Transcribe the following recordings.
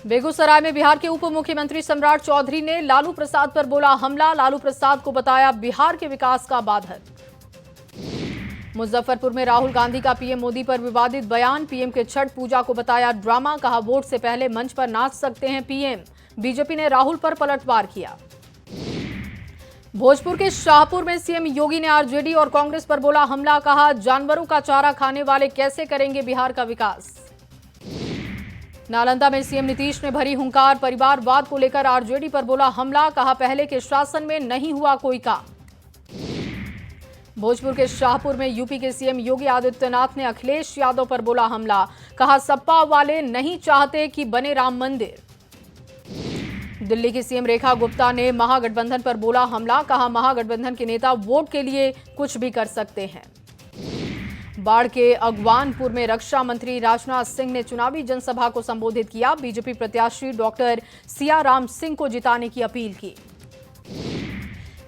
बेगूसराय में बिहार के उप मुख्यमंत्री सम्राट चौधरी ने लालू प्रसाद पर बोला हमला। लालू प्रसाद को बताया बिहार के विकास का बाधक। मुजफ्फरपुर में राहुल गांधी का पीएम मोदी पर विवादित बयान। पीएम के छठ पूजा को बताया ड्रामा। कहा वोट से पहले मंच पर नाच सकते हैं पीएम। बीजेपी ने राहुल पर पलटवार किया। भोजपुर के शाहपुर में सीएम योगी ने आरजेडी और कांग्रेस पर बोला हमला। कहा जानवरों का चारा खाने वाले कैसे करेंगे बिहार का विकास। नालंदा में सीएम नीतीश ने भरी हुंकार। परिवारवाद को लेकर आरजेडी पर बोला हमला। कहा पहले के शासन में नहीं हुआ कोई काम। भोजपुर के शाहपुर में यूपी के सीएम योगी आदित्यनाथ ने अखिलेश यादव पर बोला हमला। कहा सपा वाले नहीं चाहते कि बने राम मंदिर। दिल्ली की सीएम रेखा गुप्ता ने महागठबंधन पर बोला हमला। कहा महागठबंधन के नेता वोट के लिए कुछ भी कर सकते हैं। बाढ़ के अगवानपुर में रक्षा मंत्री राजनाथ सिंह ने चुनावी जनसभा को संबोधित किया। बीजेपी प्रत्याशी डॉक्टर सियाराम सिंह को जिताने की अपील की।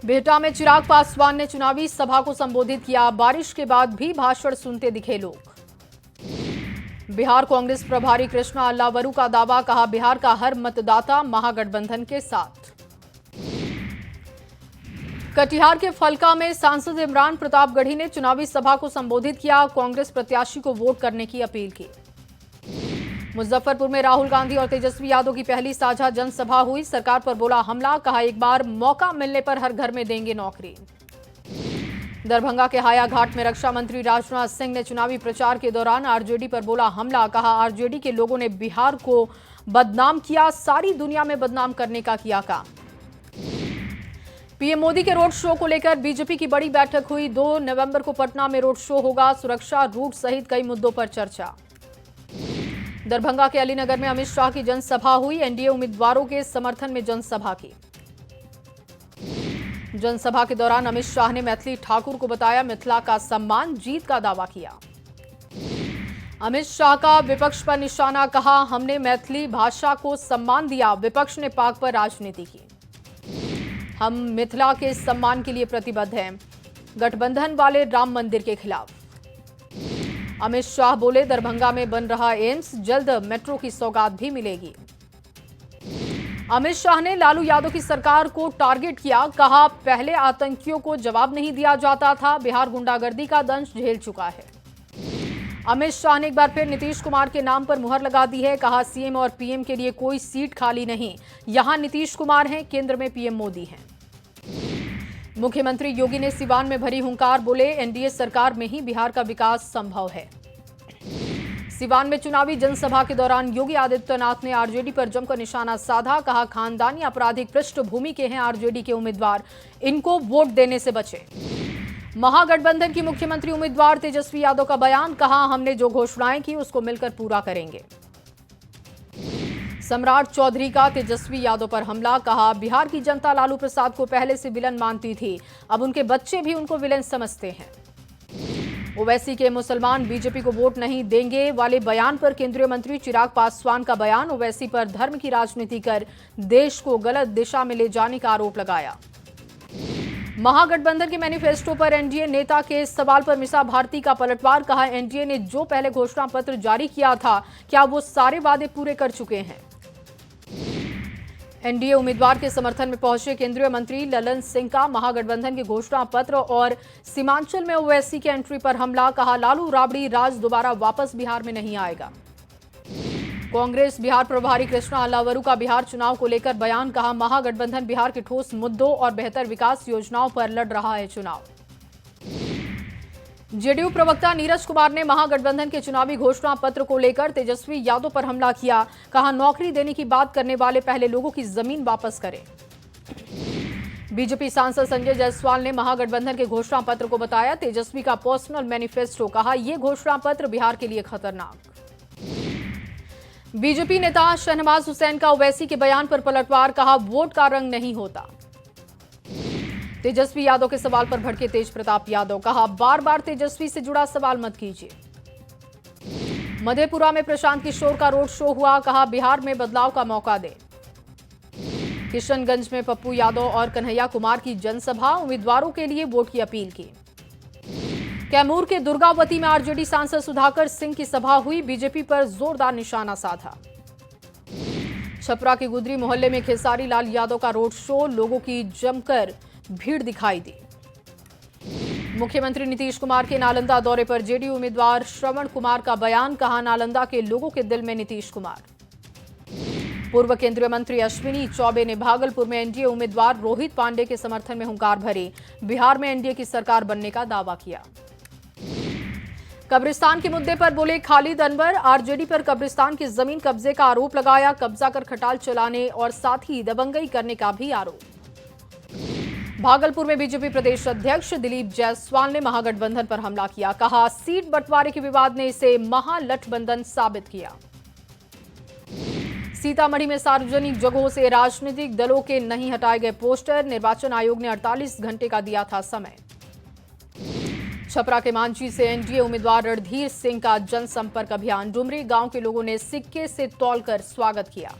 बिहटा में चिराग पासवान ने चुनावी सभा को संबोधित किया। बारिश के बाद भी भाषण सुनते दिखे लोग। बिहार कांग्रेस प्रभारी कृष्णा अल्लावरू का दावा। कहा बिहार का हर मतदाता महागठबंधन के साथ। कटिहार के फलका में सांसद इमरान प्रतापगढ़ी ने चुनावी सभा को संबोधित किया। कांग्रेस प्रत्याशी को वोट करने की अपील की। मुजफ्फरपुर में राहुल गांधी और तेजस्वी यादव की पहली साझा जनसभा हुई। सरकार पर बोला हमला। कहा एक बार मौका मिलने पर हर घर में देंगे नौकरी। दरभंगा के हाया घाट में रक्षा मंत्री राजनाथ सिंह ने चुनावी प्रचार के दौरान आरजेडी पर बोला हमला। कहा आरजेडी के लोगों ने बिहार को बदनाम किया। सारी दुनिया में बदनाम करने का किया काम। पीएम मोदी के रोड शो को लेकर बीजेपी की बड़ी बैठक हुई। 2 नवंबर को पटना में रोड शो होगा। सुरक्षा रूट सहित कई मुद्दों पर चर्चा। दरभंगा के अलीनगर में अमित शाह की जनसभा हुई। एनडीए उम्मीदवारों के समर्थन में जनसभा की। जनसभा के दौरान अमित शाह ने मैथिली ठाकुर को बताया मिथिला का सम्मान। जीत का दावा किया। अमित शाह का विपक्ष पर निशाना। कहा हमने मैथिली भाषा को सम्मान दिया। विपक्ष ने पाक पर राजनीति की। हम मिथिला के सम्मान के लिए प्रतिबद्ध हैं। गठबंधन वाले राम मंदिर के खिलाफ। अमित शाह बोले दरभंगा में बन रहा एम्स जल्द मेट्रो की सौगात भी मिलेगी। अमित शाह ने लालू यादव की सरकार को टारगेट किया। कहा पहले आतंकियों को जवाब नहीं दिया जाता था। बिहार गुंडागर्दी का दंश झेल चुका है। अमित शाह ने एक बार फिर नीतीश कुमार के नाम पर मुहर लगा दी है। कहा सीएम और पीएम के लिए कोई सीट खाली नहीं। यहां नीतीश कुमार हैं, केंद्र में पीएम मोदी हैं। मुख्यमंत्री योगी ने सिवान में भरी हुंकार। बोले एनडीए सरकार में ही बिहार का विकास संभव है। सिवान में चुनावी जनसभा के दौरान योगी आदित्यनाथ ने आरजेडी पर जमकर निशाना साधा। कहा खानदानी आपराधिक पृष्ठभूमि के हैं आरजेडी के उम्मीदवार, इनको वोट देने से बचे। महागठबंधन की मुख्यमंत्री उम्मीदवार तेजस्वी यादव का बयान। कहा हमने जो घोषणाएं की उसको मिलकर पूरा करेंगे। सम्राट चौधरी का तेजस्वी यादव पर हमला। कहा बिहार की जनता लालू प्रसाद को पहले से विलन मानती थी, अब उनके बच्चे भी उनको विलन समझते हैं। ओवैसी के मुसलमान बीजेपी को वोट नहीं देंगे वाले बयान पर केंद्रीय मंत्री चिराग पासवान का बयान। ओवैसी पर धर्म की राजनीति कर देश को गलत दिशा में ले जाने का आरोप लगाया। महागठबंधन के मैनिफेस्टो पर एनडीए नेता के सवाल पर मिसा भारती का पलटवार। कहा एनडीए ने जो पहले घोषणा पत्र जारी किया था क्या वो सारे वादे पूरे कर चुके हैं। एनडीए उम्मीदवार के समर्थन में पहुंचे केंद्रीय मंत्री ललन सिंह का महागठबंधन के घोषणा पत्र और सीमांचल में ओवैसी के एंट्री पर हमला। कहा लालू राबड़ी राज दोबारा वापस बिहार में नहीं आएगा। कांग्रेस बिहार प्रभारी कृष्णा अल्लावरू का बिहार चुनाव को लेकर बयान। कहा महागठबंधन बिहार के ठोस मुद्दों और बेहतर विकास योजनाओं पर लड़ रहा है चुनाव। जेडीयू प्रवक्ता नीरज कुमार ने महागठबंधन के चुनावी घोषणा पत्र को लेकर तेजस्वी यादव पर हमला किया। कहा नौकरी देने की बात करने वाले पहले लोगों की जमीन वापस करें। बीजेपी सांसद संजय जायसवाल ने महागठबंधन के घोषणा पत्र को बताया तेजस्वी का पर्सनल मैनिफेस्टो। कहा यह घोषणा पत्र बिहार के लिए खतरनाक। बीजेपी नेता शहनवाज हुसैन का ओवैसी के बयान पर पलटवार। कहा वोट का रंग नहीं होता। तेजस्वी यादव के सवाल पर भड़के तेज प्रताप यादव। कहा बार बार तेजस्वी से जुड़ा सवाल मत कीजिए। मधेपुरा में प्रशांत किशोर का रोड शो हुआ। कहा बिहार में बदलाव का मौका दे। किशनगंज में पप्पू यादव और कन्हैया कुमार की जनसभा। उम्मीदवारों के लिए वोट की अपील की। कैमूर के दुर्गावती में आरजेडी सांसद सुधाकर सिंह की सभा हुई। बीजेपी पर जोरदार निशाना साधा। छपरा के गुदरी मोहल्ले में खेसारी लाल यादव का रोड शो, लोगों की जमकर भीड़ दिखाई दी। मुख्यमंत्री नीतीश कुमार के नालंदा दौरे पर जेडीयू उम्मीदवार श्रवण कुमार का बयान, कहा नालंदा के लोगों के दिल में नीतीश कुमार। पूर्व केंद्रीय मंत्री अश्विनी चौबे ने भागलपुर में एनडीए उम्मीदवार रोहित पांडे के समर्थन में हुंकार भरी, बिहार में एनडीए की सरकार बनने का दावा किया। कब्रिस्तान के मुद्दे पर बोले खालिद अनवर, आरजेडी पर कब्रिस्तान की जमीन कब्जे का आरोप लगाया, कब्जा कर खटाल चलाने और साथ ही दबंगई करने का भी आरोप। भागलपुर में बीजेपी प्रदेश अध्यक्ष दिलीप जायसवाल ने महागठबंधन पर हमला किया, कहा सीट बंटवारे के विवाद ने इसे महागठबंधन साबित किया। सीतामढ़ी में सार्वजनिक जगहों से राजनीतिक दलों के नहीं हटाए गए पोस्टर, निर्वाचन आयोग ने 48 घंटे का दिया था समय। छपरा के मांझी से एनडीए उम्मीदवार रणधीर सिंह का जनसंपर्क अभियान, डुमरी गांव के लोगों ने सिक्के से तौलकर स्वागत किया।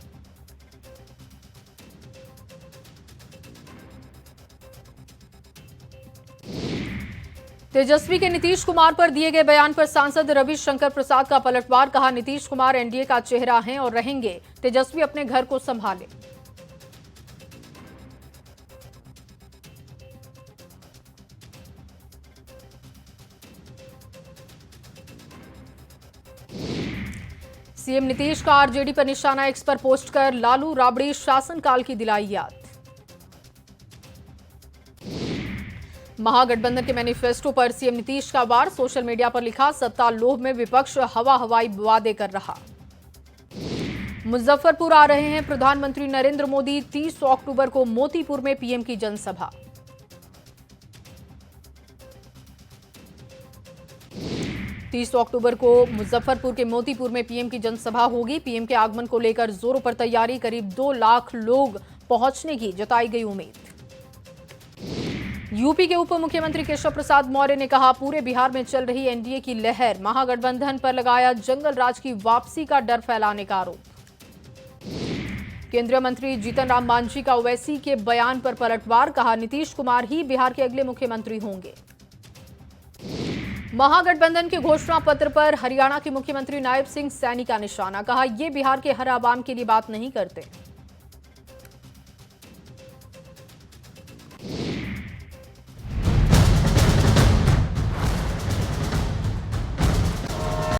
तेजस्वी के नीतीश कुमार पर दिए गए बयान पर सांसद रविशंकर प्रसाद का पलटवार, कहा नीतीश कुमार एनडीए का चेहरा हैं और रहेंगे, तेजस्वी अपने घर को संभाले। सीएम नीतीश का आरजेडी पर निशाना एक्स पर पोस्ट कर लालू राबड़ी शासनकाल की दिलाई याद। महागठबंधन के मैनिफेस्टो पर सीएम नीतीश का वार, सोशल मीडिया पर लिखा सत्ता लोभ में विपक्ष हवा हवाई वादे कर रहा। मुजफ्फरपुर आ रहे हैं प्रधानमंत्री नरेंद्र मोदी, 30 अक्टूबर को मोतीपुर में पीएम की जनसभा। तीस अक्टूबर को मुजफ्फरपुर के मोतीपुर में पीएम की जनसभा होगी। पीएम के आगमन को लेकर जोरों पर तैयारी, करीब 2 लाख लोग पहुंचने की जताई गई उम्मीद। यूपी के उप मुख्यमंत्री केशव प्रसाद मौर्य ने कहा पूरे बिहार में चल रही एनडीए की लहर, महागठबंधन पर लगाया जंगल राज की वापसी का डर फैलाने का आरोप। केंद्रीय मंत्री जीतन राम मांझी का ओवैसी के बयान पर पलटवार, कहा नीतीश कुमार ही बिहार के अगले मुख्यमंत्री होंगे। महागठबंधन के घोषणा पत्र पर हरियाणा के मुख्यमंत्री नायब सिंह सैनी का निशाना, कहा ये बिहार के हर आवाम के लिए बात नहीं करते।